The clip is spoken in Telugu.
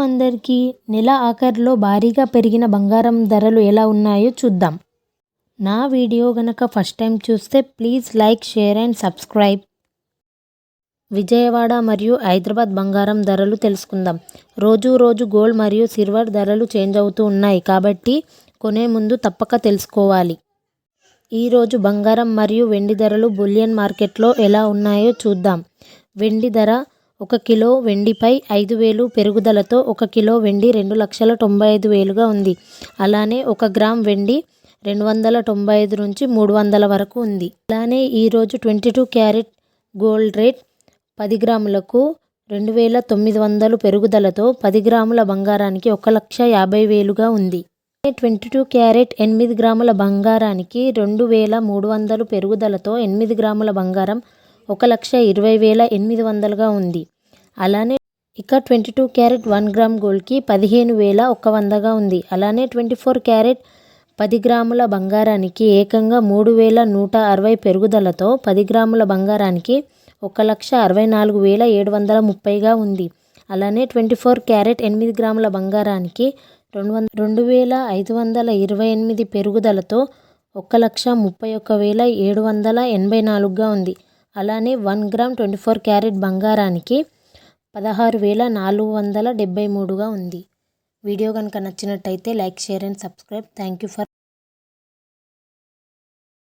అందరికీ నెల ఆఖరిలో భారీగా పెరిగిన బంగారం ధరలు ఎలా ఉన్నాయో చూద్దాం. నా వీడియో గనక ఫస్ట్ టైం చూస్తే please like, share and subscribe. Vijayawada మరియు హైదరాబాద్ బంగారం ధరలు తెలుసుకుందాం. రోజు గోల్డ్ మరియు సిల్వర్ ధరలు చేంజ్ అవుతూ ఉన్నాయి కాబట్టి కొనే ముందు తప్పక తెలుసుకోవాలి. ఈరోజు బంగారం మరియు వెండి ధరలు బులియన్ మార్కెట్లో ఎలా ఉన్నాయో చూద్దాం. వెండి ధర 1 కిలో వెండిపై 5,000 పెరుగుదలతో 1 కిలో వెండి 2,95,000గా ఉంది. అలానే 1 గ్రామ్ వెండి 295 నుంచి 300 వరకు ఉంది. అలానే ఈరోజు 22 క్యారెట్ గోల్డ్ రేట్ 10 గ్రాములకు 2,900 పెరుగుదలతో 10 గ్రాముల బంగారానికి 1,50,000గా ఉంది. 22 క్యారెట్ 8 గ్రాముల బంగారానికి 2,300 పెరుగుదలతో 8 గ్రాముల బంగారం 1,20,800గా ఉంది. అలానే ఇక 22 క్యారెట్ 1 గ్రామ్ గోల్డ్కి 15,100గా ఉంది. అలానే 24 క్యారెట్ 10 గ్రాముల బంగారానికి ఏకంగా 3,160 పెరుగుదలతో 10 గ్రాముల బంగారానికి 1,64,730గా ఉంది. అలానే 24 క్యారెట్ 8 గ్రాముల బంగారానికి 2,528 పెరుగుదలతో 1,31,784గా ఉంది. అలానే 1 గ్రామ్ 24 క్యారెట్ బంగారానికి 16,473గా ఉంది. వీడియో కనుక నచ్చినట్టయితే like, share and subscribe. Thank you for